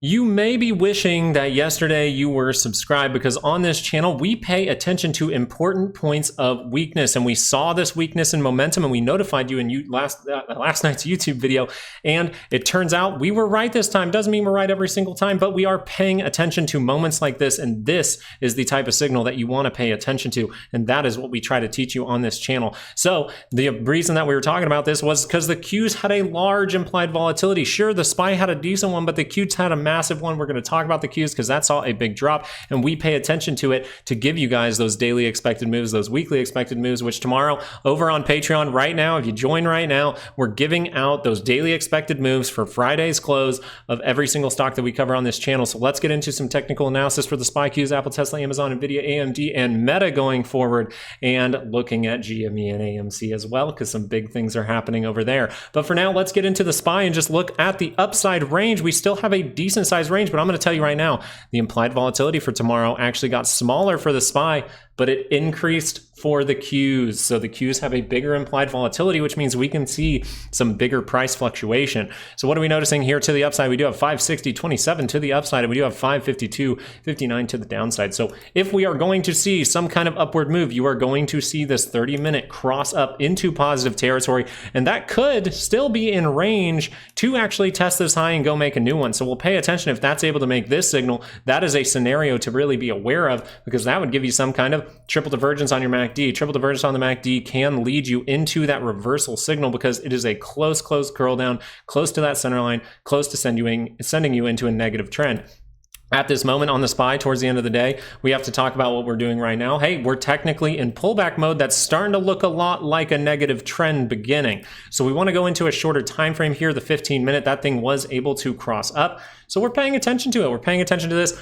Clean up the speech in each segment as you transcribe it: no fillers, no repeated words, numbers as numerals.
You may be wishing that yesterday you were subscribed, because on this channel we pay attention to important points of weakness, and we saw this weakness in momentum and we notified you in last night's YouTube video, and it turns out we were right this time. Doesn't mean we're right every single time, but we are paying attention to moments like this, and this is the type of signal that you want to pay attention to, and that is what we try to teach you on this channel. So the reason that we were talking about this was because the Qs had a large implied volatility. Sure, the SPY had a decent one, but the Qs had a massive one. We're going to talk about the Qs because that saw a big drop, and we pay attention to it to give you guys those daily expected moves, those weekly expected moves, which tomorrow over on Patreon right now, if you join right now, we're giving out those daily expected moves for Friday's close of every single stock that we cover on this channel. So let's get into some technical analysis for the SPY Qs, Apple, Tesla, Amazon, Nvda, AMD, and Meta going forward, and looking at GME and AMC as well, because some big things are happening over there. But for now, let's get into the SPY and just look at the upside range. We still have a decent sized range, but I'm going to tell you right now, the implied volatility for tomorrow actually got smaller for the SPY, but it increased for the Qs. So the Qs have a bigger implied volatility, which means we can see some bigger price fluctuation. So what are we noticing here to the upside? We do have 560.27 to the upside, and we do have 552.59 to the downside. So if we are going to see some kind of upward move, you are going to see this 30-minute cross up into positive territory, and that could still be in range to actually test this high and go make a new one. So we'll pay attention if that's able to make this signal. That is a scenario to really be aware of, because that would give you some kind of triple divergence on your MACD. Triple divergence on the MACD can lead you into that reversal signal, because it is a close curl down, close to that center line, close to sending you into a negative trend. At this moment on the SPY, towards the end of the day, we have to talk about what we're doing right now. Hey, we're technically in pullback mode that's starting to look a lot like a negative trend beginning. So we want to go into a shorter time frame here, the 15-minute. That thing was able to cross up. So we're paying attention to it. We're paying attention to this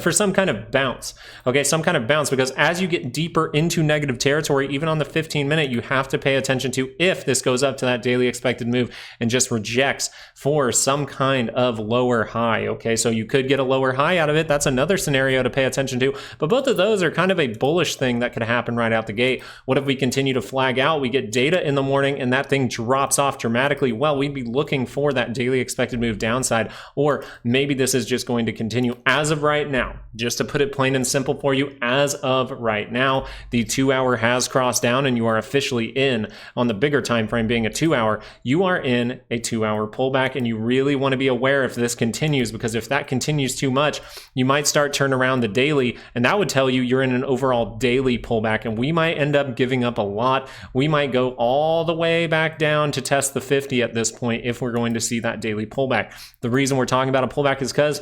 for some kind of bounce. Okay, some kind of bounce, because as you get deeper into negative territory, even on the 15-minute, you have to pay attention to if this goes up to that daily expected move and just rejects for some kind of lower high. Okay, so you could get a lower high out of it. That's another scenario to pay attention to, but both of those are kind of a bullish thing that could happen right out the gate. What if we continue to flag out, we get data in the morning, and that thing drops off dramatically? Well, we'd be looking for that daily expected move downside, or maybe this is just going to continue. As of right now, just to put it plain and simple for you, as of right now, the 2-hour has crossed down, and you are officially in, on the bigger time frame being a 2-hour, you are in a 2-hour pullback, and you really want to be aware if this continues, because if that continues too much, you might start turning around the daily, and that would tell you you're in an overall daily pullback, and we might end up giving up a lot. We might go all the way back down to test the 50 at this point if we're going to see that daily pullback. The reason we're talking about a pullback is because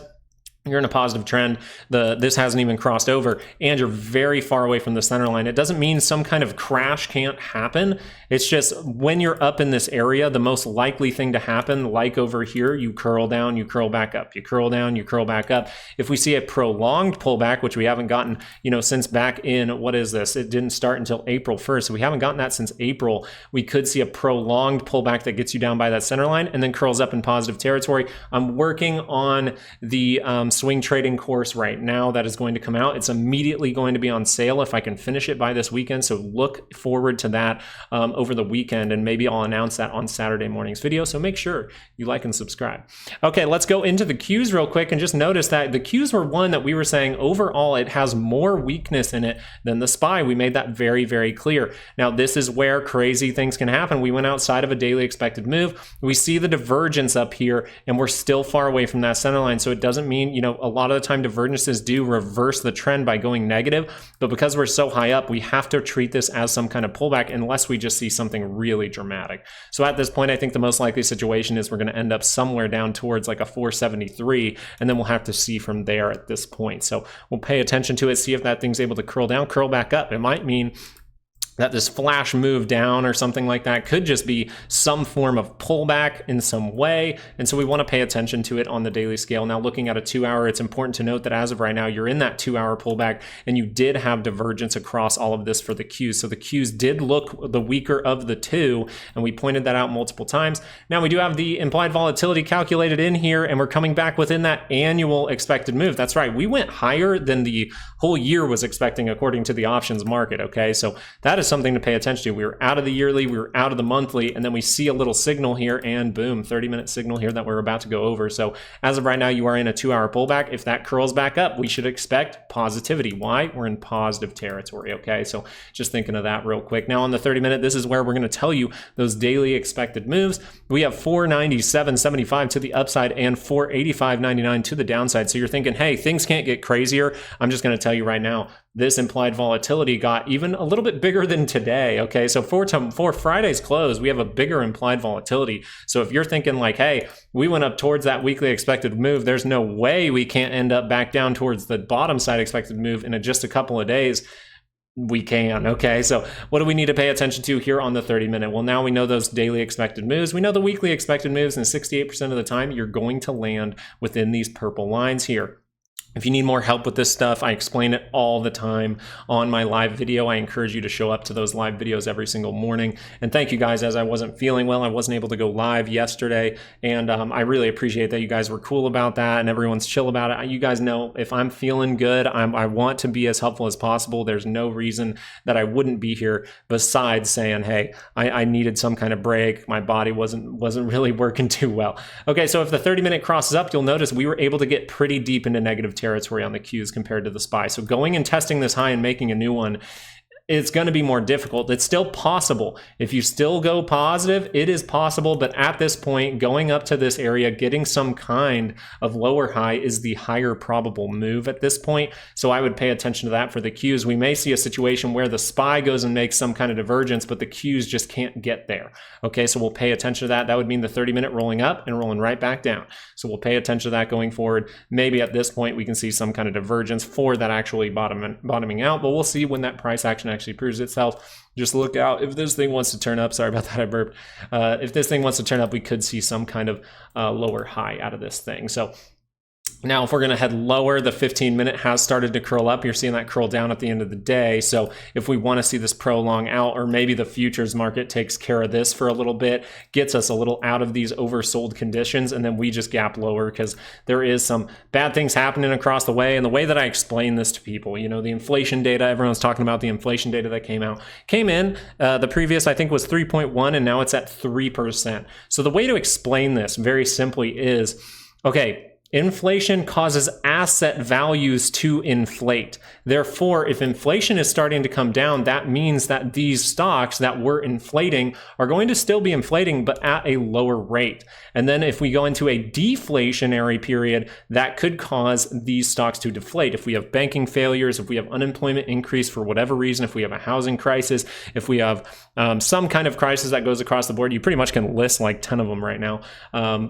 you're in a positive trend. This hasn't even crossed over, and you're very far away from the center line. It doesn't mean some kind of crash can't happen. It's just when you're up in this area, the most likely thing to happen, like over here, you curl down, you curl back up, you curl down, you curl back up. If we see a prolonged pullback, which we haven't gotten, since back in, what is this? It didn't start until April 1st. So we haven't gotten that since April. We could see a prolonged pullback that gets you down by that center line and then curls up in positive territory. I'm working on the swing trading course right now that is going to come out. It's immediately going to be on sale if I can finish it by this weekend. So look forward to that over the weekend, and maybe I'll announce that on Saturday morning's video. So make sure you like and subscribe. Okay, let's go into the Qs real quick and just notice that the Qs were one that we were saying overall it has more weakness in it than the SPY. We made that very, very clear. Now this is where crazy things can happen. We went outside of a daily expected move. We see the divergence up here, and we're still far away from that center line. So it doesn't mean, a lot of the time divergences do reverse the trend by going negative, but because we're so high up, we have to treat this as some kind of pullback unless we just see something really dramatic. So at this point, I think the most likely situation is we're going to end up somewhere down towards like a 473, and then we'll have to see from there at this point. So we'll pay attention to it, see if that thing's able to curl down, curl back up. It might mean that this flash move down or something like that could just be some form of pullback in some way. And so we want to pay attention to it on the daily scale. Now, looking at a 2-hour, it's important to note that as of right now, you're in that 2-hour pullback, and you did have divergence across all of this for the Qs. So the Qs did look the weaker of the two, and we pointed that out multiple times. Now we do have the implied volatility calculated in here, and we're coming back within that annual expected move. That's right. We went higher than the whole year was expecting according to the options market. Okay. So that is something to pay attention to. We were out of the yearly, we were out of the monthly, and then we see a little signal here, and boom, 30-minute signal here that we're about to go over. So as of right now, you are in a 2-hour pullback. If that curls back up, we should expect positivity. Why? We're in positive territory, okay? So just thinking of that real quick. Now on the 30-minute, this is where we're going to tell you those daily expected moves. We have 497.75 to the upside and 485.99 to the downside. So you're thinking, hey, things can't get crazier. I'm just going to tell you right now, this implied volatility got even a little bit bigger than today, okay? So for Friday's close, we have a bigger implied volatility. So if you're thinking like, hey, we went up towards that weekly expected move, there's no way we can't end up back down towards the bottom side expected move in just a couple of days. We can, okay? So what do we need to pay attention to here on the 30-minute? Well, now we know those daily expected moves. We know the weekly expected moves, and 68% of the time, you're going to land within these purple lines here. If you need more help with this stuff, I explain it all the time on my live video. I encourage you to show up to those live videos every single morning. And thank you guys, as I wasn't feeling well. I wasn't able to go live yesterday. And I really appreciate that you guys were cool about that and everyone's chill about it. You guys know if I'm feeling good, I want to be as helpful as possible. There's no reason that I wouldn't be here besides saying, hey, I needed some kind of break. My body wasn't really working too well. Okay, so if the 30-minute crosses up, you'll notice we were able to get pretty deep into negative territory on the Qs compared to the SPY. So going and testing this high and making a new one, it's going to be more difficult. It's still possible. If you still go positive, it is possible. But at this point, going up to this area, getting some kind of lower high is the higher probable move at this point. So I would pay attention to that for the Qs. We may see a situation where the SPY goes and makes some kind of divergence, but the Qs just can't get there. Okay, so we'll pay attention to that. That would mean the 30-minute rolling up and rolling right back down. So we'll pay attention to that going forward. Maybe at this point, we can see some kind of divergence for that actually bottoming out, but we'll see when that price action actually proves itself. Just look out. If this thing wants to turn up, sorry about that, I burped. If this thing wants to turn up, we could see some kind of lower high out of this thing. So now, if we're going to head lower, the 15-minute has started to curl up. You're seeing that curl down at the end of the day. So if we want to see this prolong out, or maybe the futures market takes care of this for a little bit, gets us a little out of these oversold conditions, and then we just gap lower because there is some bad things happening across the way. And the way that I explain this to people, you know, the inflation data, everyone's talking about the inflation data that came in. The previous, I think, was 3.1, and now it's at 3%. So the way to explain this very simply is, okay, inflation causes asset values to inflate. Therefore, if inflation is starting to come down, that means that these stocks that were inflating are going to still be inflating, but at a lower rate. And then if we go into a deflationary period, that could cause these stocks to deflate. If we have banking failures, if we have unemployment increase for whatever reason, if we have a housing crisis, if we have some kind of crisis that goes across the board, you pretty much can list like 10 of them right now.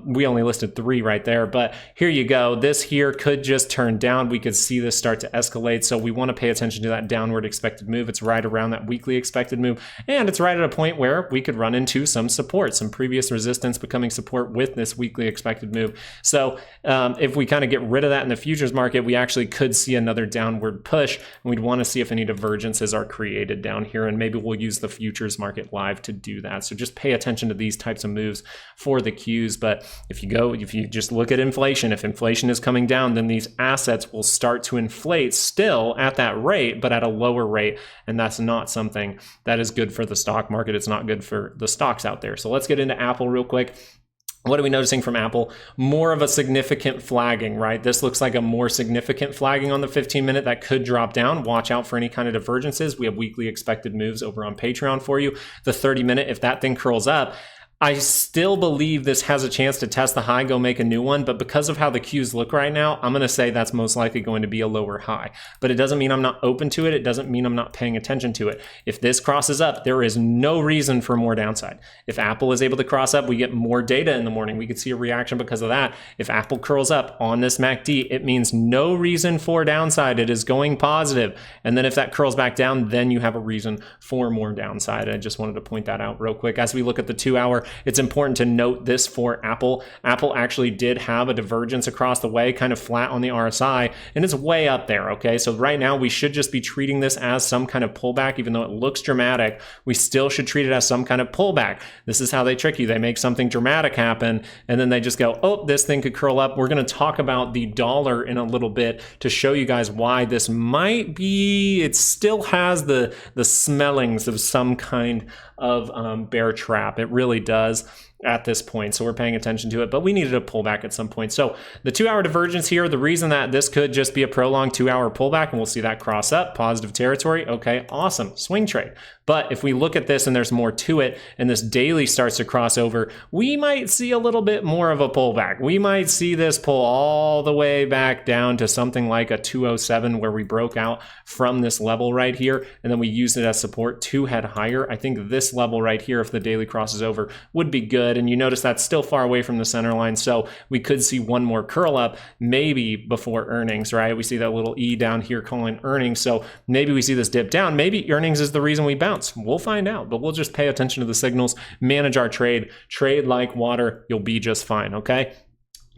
We only listed 3 right there, but here you go. This here could just turn down. We could see this start to escalate. So we want to pay attention to that downward expected move. It's right around that weekly expected move. And it's right at a point where we could run into some support, some previous resistance becoming support with this weekly expected move. So if we kind of get rid of that in the futures market, we actually could see another downward push. And we'd want to see if any divergences are created down here. And maybe we'll use the futures market live to do that. So just pay attention to these types of moves for the Qs. But if you just look at inflation, if inflation is coming down, then these assets will start to inflate still at that rate, but at a lower rate. And that's not something that is good for the stock market. It's not good for the stocks out there. So let's get into Apple real quick. What are we noticing from Apple? More of a significant flagging, right? This looks like a more significant flagging on the 15-minute that could drop down. Watch out for any kind of divergences. We have weekly expected moves over on Patreon for you. The 30-minute, if that thing curls up, I still believe this has a chance to test the high, go make a new one, but because of how the Qs look right now, I'm going to say that's most likely going to be a lower high. But it doesn't mean I'm not open to it. It doesn't mean I'm not paying attention to it. If this crosses up, there is no reason for more downside. If Apple is able to cross up, we get more data in the morning. We could see a reaction because of that. If Apple curls up on this MACD, it means no reason for downside. It is going positive. And then if that curls back down, then you have a reason for more downside. I just wanted to point that out real quick. As we look at the 2 hour, It's important to note this for Apple. Apple actually did have a divergence across the way, kind of flat on the RSI, and it's way up there, okay? So right now we should just be treating this as some kind of pullback. Even though it looks dramatic, we still should treat it as some kind of pullback. This is how they trick you. They make something dramatic happen, and then they just go, oh, this thing could curl up. We're going to talk about the dollar in a little bit to show you guys why this might be, it still has the smellings of some kind of bear trap. It really does at this point. So we're paying attention to it, but we needed a pullback at some point. So the 2-hour divergence here, the reason that this could just be a prolonged 2-hour pullback, and we'll see that cross up, positive territory. Okay, awesome, swing trade. But if we look at this and there's more to it, and this daily starts to cross over, we might see a little bit more of a pullback. We might see this pull all the way back down to something like a 207, where we broke out from this level right here, and then we used it as support to head higher. I think this level right here, if the daily crosses over, would be good. And you notice that's still far away from the center line, so we could see one more curl up maybe before earnings, right? We see that little E down here calling earnings, so maybe we see this dip down. Maybe earnings is the reason we bounce. We'll find out, but we'll just pay attention to the signals, manage our trade like water. You'll be just fine, okay?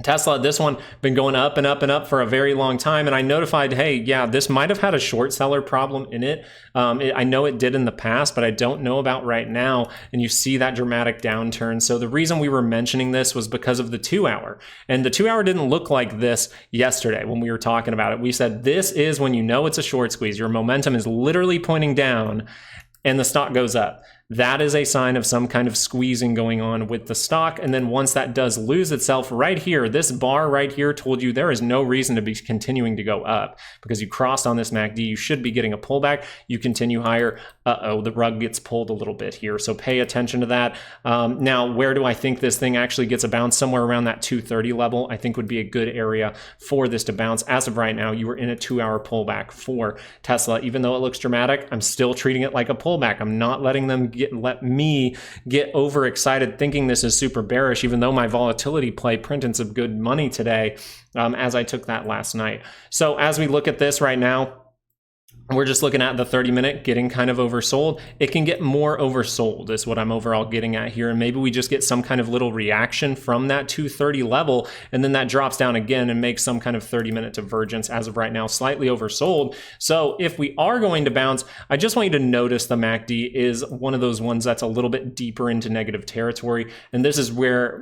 Tesla, this one been going up and up and up for a very long time, and I notified, hey, yeah, this might have had a short seller problem in it. I know it did in the past, but I don't know about right now, and you see that dramatic downturn. So the reason we were mentioning this was because of the 2-hour, and the 2-hour didn't look like this yesterday when we were talking about it. We said this is when you know it's a short squeeze. Your momentum is literally pointing down, and the stock goes up. That is a sign of some kind of squeezing going on with the stock. And then once that does lose itself right here, this bar right here told you there is no reason to be continuing to go up because you crossed on this MACD. You should be getting a pullback. You continue higher. Uh-oh, the rug gets pulled a little bit here. So pay attention to that. Now, where do I think this thing actually gets a bounce? Somewhere around that 230 level, I think would be a good area for this to bounce. As of right now, you were in a 2-hour pullback for Tesla. Even though it looks dramatic, I'm still treating it like a pullback. I'm not letting them let me get overexcited thinking this is super bearish, even though my volatility play printed some good money today as I took that last night. So as we look at this right now, we're just looking at the 30-minute getting kind of oversold. It can get more oversold is what I'm overall getting at here. And maybe we just get some kind of little reaction from that 230 level, and then that drops down again and makes some kind of 30-minute divergence. As of right now, slightly oversold. So if we are going to bounce, I just want you to notice the MACD is one of those ones that's a little bit deeper into negative territory. And this is where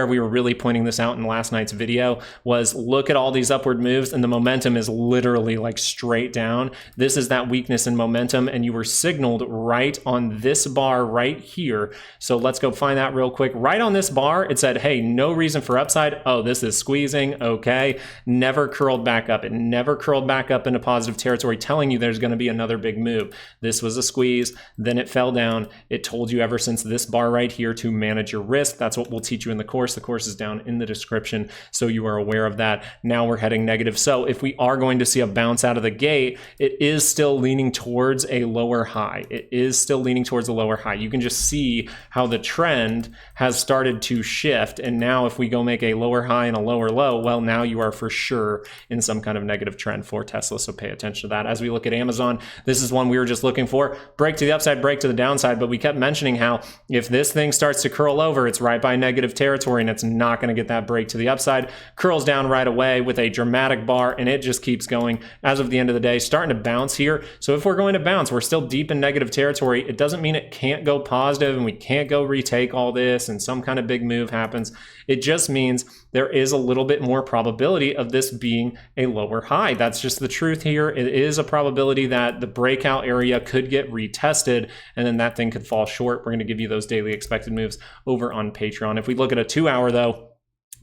we were really pointing this out in last night's video, was look at all these upward moves and the momentum is literally like straight down. This is that weakness in momentum, and you were signaled right on this bar right here. So let's go find that real quick. Right on this bar, it said, hey, no reason for upside. Oh, this is squeezing. Okay. Never curled back up. It never curled back up into positive territory, telling you there's going to be another big move. This was a squeeze. Then it fell down. It told you ever since this bar right here to manage your risk. That's what we'll teach you in the course. The course is down in the description, so you are aware of that. Now we're heading negative. So if we are going to see a bounce out of the gate, it is still leaning towards a lower high. It is still leaning towards a lower high. You can just see how the trend has started to shift. And now if we go make a lower high and a lower low, well, now you are for sure in some kind of negative trend for Tesla. So pay attention to that. As we look at Amazon, this is one we were just looking for. Break to the upside, break to the downside. But we kept mentioning how if this thing starts to curl over, it's right by negative territory and it's not going to get that break to the upside. Curls down right away with a dramatic bar, and it just keeps going. As of the end of the day, starting to bounce here. So if we're going to bounce, we're still deep in negative territory. It doesn't mean it can't go positive and we can't go retake all this and some kind of big move happens. It just means there is a little bit more probability of this being a lower high. That's just the truth here. It is a probability that the breakout area could get retested and then that thing could fall short. We're going to give you those daily expected moves over on Patreon. If we look at a 2-hour though,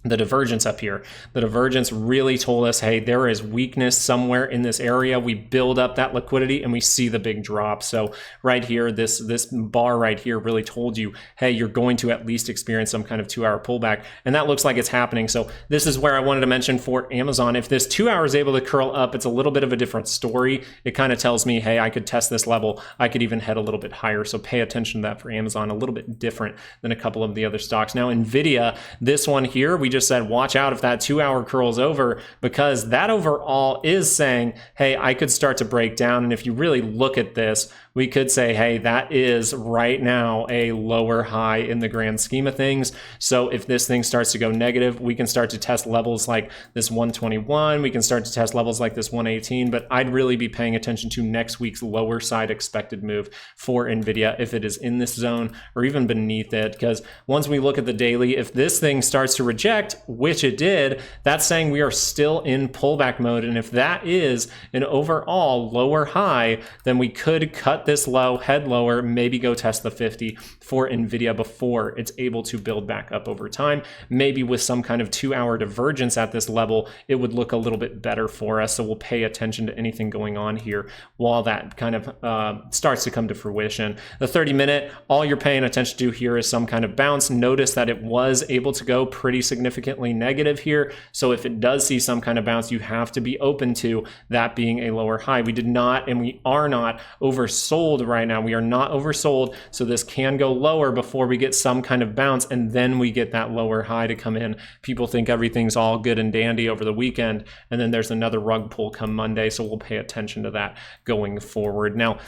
the divergence up here, the divergence really told us, hey, there is weakness somewhere in this area. We build up that liquidity and we see the big drop. So right here, this bar right here really told you, hey, you're going to at least experience some kind of 2-hour pullback. And that looks like it's happening. So this is where I wanted to mention for Amazon. If this 2-hour is able to curl up, it's a little bit of a different story. It kind of tells me, hey, I could test this level. I could even head a little bit higher. So pay attention to that for Amazon, a little bit different than a couple of the other stocks. Now, Nvda, this one here, we we just said, watch out if that 2 hour curls over, because that overall is saying, hey, I could start to break down. And if you really look at this, we could say, hey, that is right now a lower high in the grand scheme of things. So if this thing starts to go negative, we can start to test levels like this 121. We can start to test levels like this 118. But I'd really be paying attention to next week's lower side expected move for Nvidia if it is in this zone or even beneath it. Because once we look at the daily, if this thing starts to reject, which it did, that's saying we are still in pullback mode. And if that is an overall lower high, then we could cut this low, head lower, maybe go test the 50 for Nvidia before it's able to build back up over time. Maybe with some kind of 2 hour divergence at this level, it would look a little bit better for us. So we'll pay attention to anything going on here while that kind of starts to come to fruition. The 30-minute, all you're paying attention to here is some kind of bounce. Notice that it was able to go pretty significantly negative here. So if it does see some kind of bounce, you have to be open to that being a lower high. We did not, and we are not oversold right now. We are not oversold. So this can go lower before we get some kind of bounce, and then we get that lower high to come in. People think everything's all good and dandy over the weekend, and then there's another rug pull come Monday. So we'll pay attention to that going forward. Now,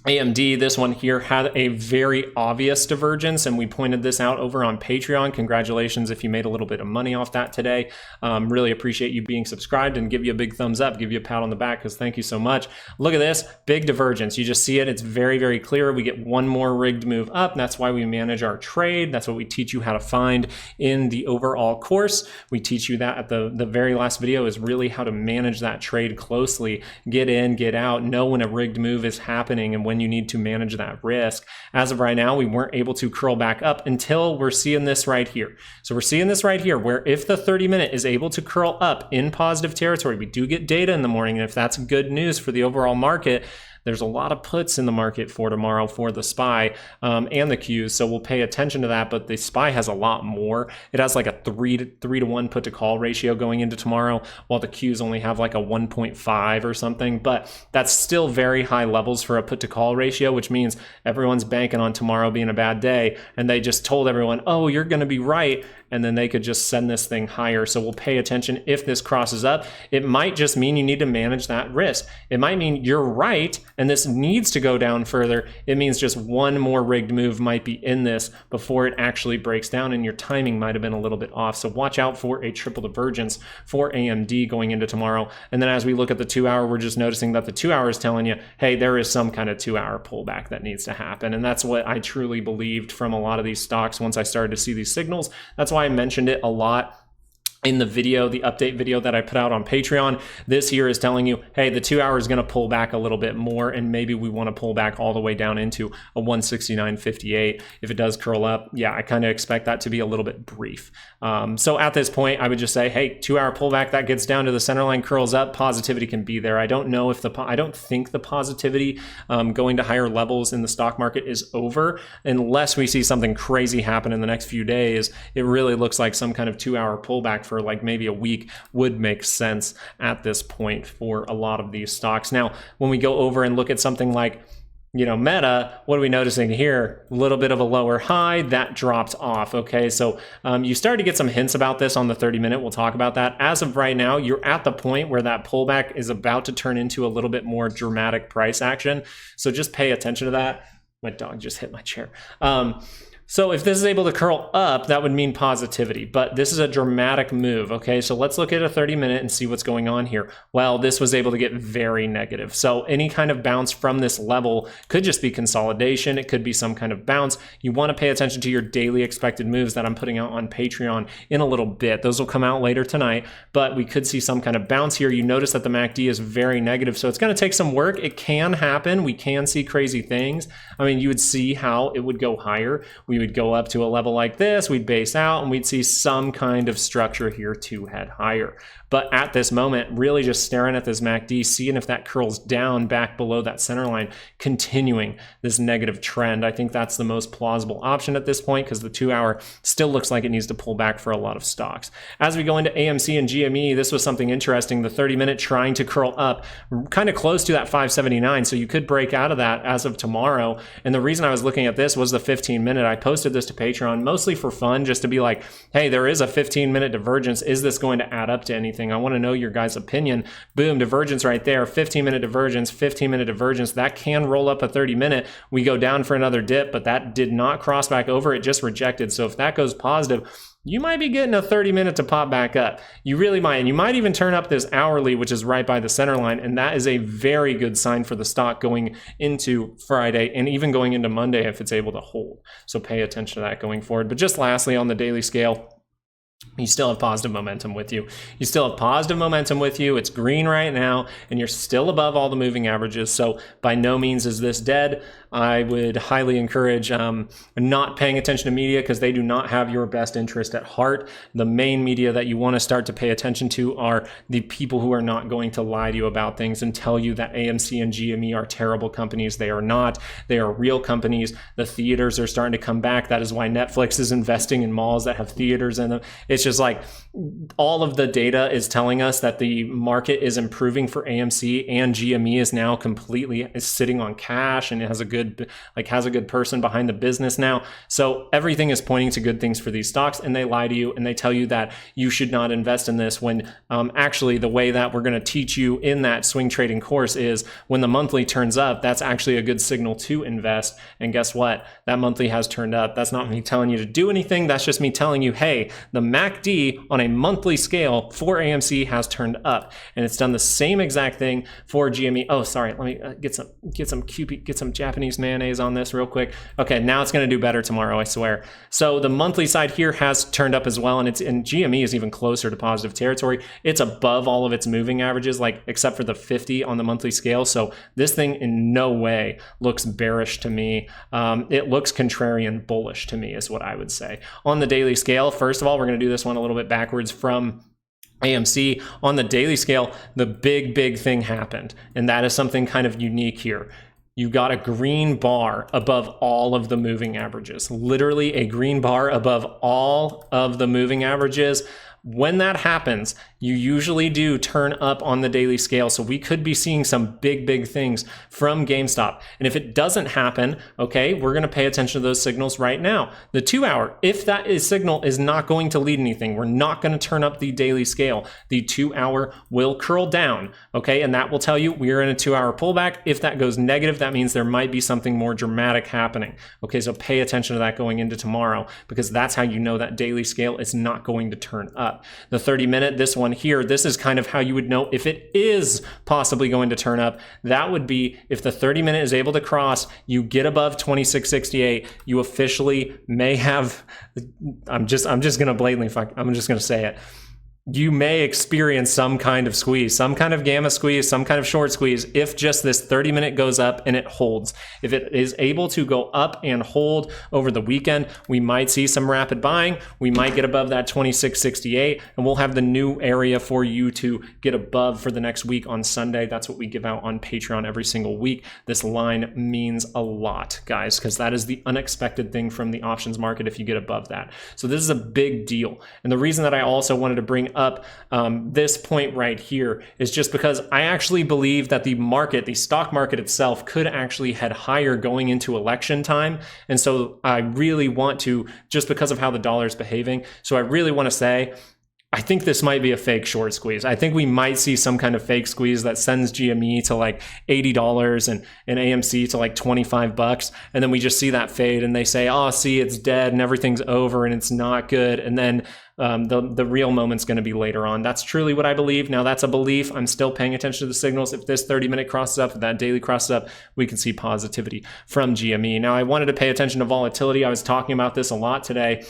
AMD, this one here, had a very obvious divergence, and we pointed this out over on Patreon. Congratulations if you made a little bit of money off that today. Really appreciate you being subscribed, and give you a big thumbs up, give you a pat on the back, because thank you so much. Look at this, big divergence. You just see it. It's very, very clear. We get one more rigged move up. That's why we manage our trade. That's what we teach you how to find in the overall course. We teach you that at the very last video, is really how to manage that trade closely. Get in, get out, know when a rigged move is happening, and when you need to manage that risk. As of right now, we weren't able to curl back up until we're seeing this right here. So we're seeing this right here, where if the 30-minute is able to curl up in positive territory, we do get data in the morning, and if that's good news for the overall market, there's a lot of puts in the market for tomorrow for the SPY and the Qs, so we'll pay attention to that. But the SPY has a lot more. It has like a 3 to 1 put to call ratio going into tomorrow, while the Qs only have like a 1.5 or something. But that's still very high levels for a put to call ratio, which means everyone's banking on tomorrow being a bad day, and they just told everyone, oh, you're going to be right, and then they could just send this thing higher. So we'll pay attention if this crosses up. It might just mean you need to manage that risk. It might mean you're right and this needs to go down further. It means just one more rigged move might be in this before it actually breaks down, and your timing might have been a little bit off. So watch out for a triple divergence for AMD going into tomorrow. And then as we look at the 2 hour, we're just noticing that the 2 hour is telling you, hey, there is some kind of 2 hour pullback that needs to happen. And that's what I truly believed from a lot of these stocks once I started to see these signals. That's why I mentioned it a lot in the video, the update video that I put out on Patreon. This here is telling you, hey, the 2 hour is going to pull back a little bit more, and maybe we want to pull back all the way down into a 169.58. If it does curl up, yeah, I kind of expect that to be a little bit brief. So at this point, I would just say, hey, 2 hour pullback, that gets down to the center line, curls up, positivity can be there. I don't know if I don't think the positivity going to higher levels in the stock market is over, unless we see something crazy happen in the next few days. It really looks like some kind of 2 hour pullback for like maybe a week would make sense at this point for a lot of these stocks. Now, when we go over and look at something like, you know, Meta, what are we noticing here? A little bit of a lower high that dropped off. Okay, so you start to get some hints about this on the 30-minute. We'll talk about that. As of right now, you're at the point where that pullback is about to turn into a little bit more dramatic price action. So just pay attention to that. My dog just hit my chair. So if this is able to curl up, that would mean positivity, but this is a dramatic move, okay? So let's look at a 30-minute and see what's going on here. Well, this was able to get very negative. So any kind of bounce from this level could just be consolidation. It could be some kind of bounce. You want to pay attention to your daily expected moves that I'm putting out on Patreon in a little bit. Those will come out later tonight, but we could see some kind of bounce here. You notice that the MACD is very negative, so it's going to take some work. It can happen. We can see crazy things. I mean, you would see how it would go higher. We would go up to a level like this, we'd base out, and we'd see some kind of structure here to head higher. But at this moment, really just staring at this MACD, seeing if that curls down back below that center line, continuing this negative trend. I think that's the most plausible option at this point, because the 2 hour still looks like it needs to pull back for a lot of stocks. As we go into AMC and GME, this was something interesting. The 30-minute trying to curl up kind of close to that 579, so you could break out of that as of tomorrow. And the reason I was looking at this was the 15-minute. I posted this to Patreon mostly for fun, just to be like, hey, there is a 15-minute divergence. Is this going to add up to anything? I want to know your guys' opinion. Boom, divergence right there, 15-minute divergence, 15-minute divergence. That can roll up a 30-minute. We go down for another dip, but that did not cross back over. It just rejected. So if that goes positive, you might be getting a 30-minute to pop back up. You really might. And you might even turn up this hourly, which is right by the center line. And that is a very good sign for the stock going into Friday and even going into Monday if it's able to hold. So pay attention to that going forward. But just lastly, on the daily scale, you still have positive momentum with you. You still have positive momentum with you. It's green right now, and you're still above all the moving averages. So by no means is this dead. I would highly encourage not paying attention to media because they do not have your best interest at heart. The main media that you want to start to pay attention to are the people who are not going to lie to you about things and tell you that AMC and GME are terrible companies. They are not. They are real companies. The theaters are starting to come back. That is why Netflix is investing in malls that have theaters in them. It's just like all of the data is telling us that the market is improving for AMC, and GME is now completely sitting on cash and it has a good person behind the business now. So everything is pointing to good things for these stocks, and they lie to you and they tell you that you should not invest in this when actually the way that we're going to teach you in that swing trading course is when the monthly turns up, that's actually a good signal to invest. And guess what? That monthly has turned up. That's not me telling you to do anything. That's just me telling you, hey, the MACD on a monthly scale for AMC has turned up, and it's done the same exact thing for GME. Oh, sorry. Let me get some Japanese mayonnaise on this real quick. Okay, now it's going to do better tomorrow, I swear. So the monthly side here has turned up as well, and GME is even closer to positive territory. It's above all of its moving averages, like except for the 50 on the monthly scale. So this thing in no way looks bearish to me. It looks contrarian bullish to me is what I would say. On the daily scale, first of all, we're going to do this one a little bit backwards from AMC. On the daily scale, the big thing happened, and that is something kind of unique here. You got a green bar above all of the moving averages, literally a green bar above all of the moving averages. When that happens, you usually do turn up on the daily scale. So we could be seeing some big things from GameStop. And if it doesn't happen, okay, we're going to pay attention to those signals right now. The 2 hour, if that signal is not going to lead anything, we're not going to turn up the daily scale. The 2 hour will curl down, okay? And that will tell you we're in a 2 hour pullback. If that goes negative, that means there might be something more dramatic happening. Okay, so pay attention to that going into tomorrow, because that's how you know that daily scale is not going to turn up. The 30-minute, this one here, this is kind of how you would know if it is possibly going to turn up. That would be if the 30-minute is able to cross, you get above 2668, you officially may have, I'm just going to blatantly, I'm just going to say it. You may experience some kind of squeeze, some kind of gamma squeeze, some kind of short squeeze if just this 30-minute goes up and it holds. If it is able to go up and hold over the weekend, we might see some rapid buying. We might get above that 2668, and we'll have the new area for you to get above for the next week on Sunday. That's what we give out on Patreon every single week. This line means a lot, guys, because that is the unexpected thing from the options market if you get above that. So this is a big deal. And the reason that I also wanted to bring up this point right here is just because I actually believe that the market, the stock market itself, could actually head higher going into election time. And so I really want to, just because of how the dollar is behaving, so I really want to say, I think this might be a fake short squeeze. I think we might see some kind of fake squeeze that sends GME to like $80 and AMC to like $25. And then we just see that fade and they say, oh, see, it's dead and everything's over and it's not good. And then the real moment's going to be later on. That's truly what I believe. Now, that's a belief. I'm still paying attention to the signals. If this 30-minute crosses up, if that daily crosses up, we can see positivity from GME. Now, I wanted to pay attention to volatility. I was talking about this a lot today.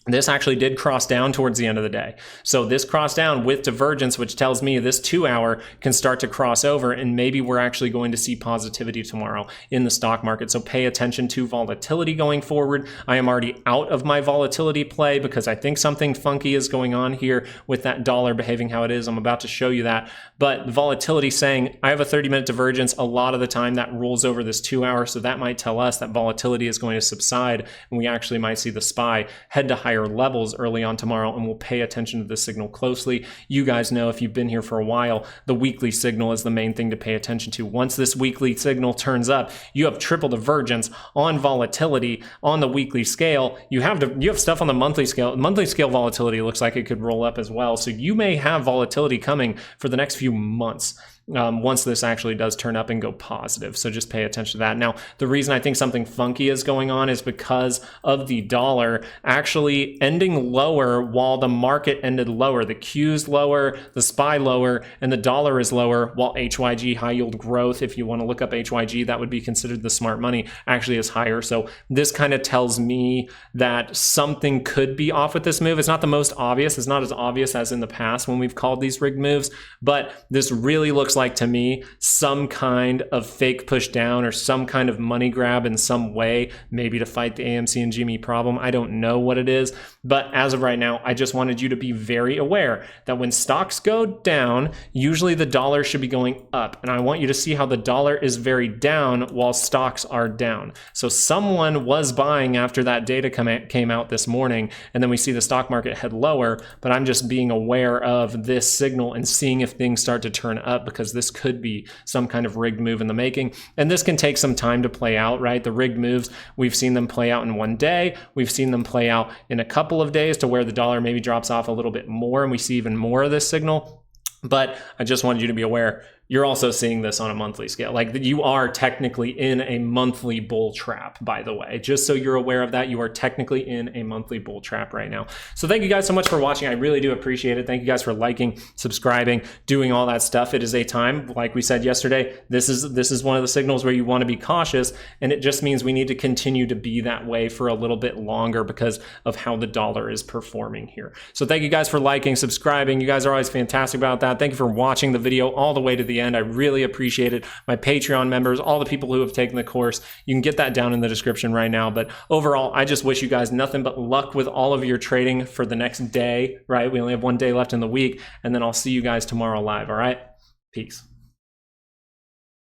This actually did cross down towards the end of the day. So this crossed down with divergence, which tells me this 2 hour can start to cross over, and maybe we're actually going to see positivity tomorrow in the stock market. So pay attention to volatility going forward. I am already out of my volatility play because I think something funky is going on here with that dollar behaving how it is. I'm about to show you that. But the volatility saying I have a 30-minute divergence, a lot of the time that rolls over this 2 hour. So that might tell us that volatility is going to subside, and we actually might see the SPY head to higher higher levels early on tomorrow, and we'll pay attention to this signal closely. You guys know, if you've been here for a while, the weekly signal is the main thing to pay attention to. Once this weekly signal turns up, you have triple divergence on volatility on the weekly scale. You have stuff on the monthly scale. Monthly scale volatility looks like it could roll up as well. So you may have volatility coming for the next few months. Once this actually does turn up and go positive. So just pay attention to that. Now, the reason I think something funky is going on is because of the dollar actually ending lower while the market ended lower. The Q's lower, the SPY lower, and the dollar is lower, while HYG, high yield growth, if you want to look up HYG, that would be considered the smart money, actually is higher. So this kind of tells me that something could be off with this move. It's not the most obvious. It's not as obvious as in the past when we've called these rigged moves, but this really looks like, to me, some kind of fake push down or some kind of money grab in some way, maybe to fight the AMC and GME problem. I don't know what it is, but as of right now, I just wanted you to be very aware that when stocks go down, usually the dollar should be going up. And I want you to see how the dollar is very down while stocks are down. So someone was buying after that data came out this morning, and then we see the stock market head lower, but I'm just being aware of this signal and seeing if things start to turn up, because this could be some kind of rigged move in the making. And this can take some time to play out, right? The rigged moves, we've seen them play out in one day. We've seen them play out in a couple of days to where the dollar maybe drops off a little bit more and we see even more of this signal. But I just wanted you to be aware, you're also seeing this on a monthly scale. Like, you are technically in a monthly bull trap, by the way. Just so you're aware of that, you are technically in a monthly bull trap right now. So thank you guys so much for watching. I really do appreciate it. Thank you guys for liking, subscribing, doing all that stuff. It is a time, like we said yesterday, this is one of the signals where you want to be cautious, and it just means we need to continue to be that way for a little bit longer because of how the dollar is performing here. So thank you guys for liking, subscribing. You guys are always fantastic about that. Thank you for watching the video all the way to the end. I really appreciate it. My Patreon members, all the people who have taken the course, you can get that down in the description right now. But overall, I just wish you guys nothing but luck with all of your trading for the next day, right? We only have one day left in the week, and then I'll see you guys tomorrow live, all right? Peace.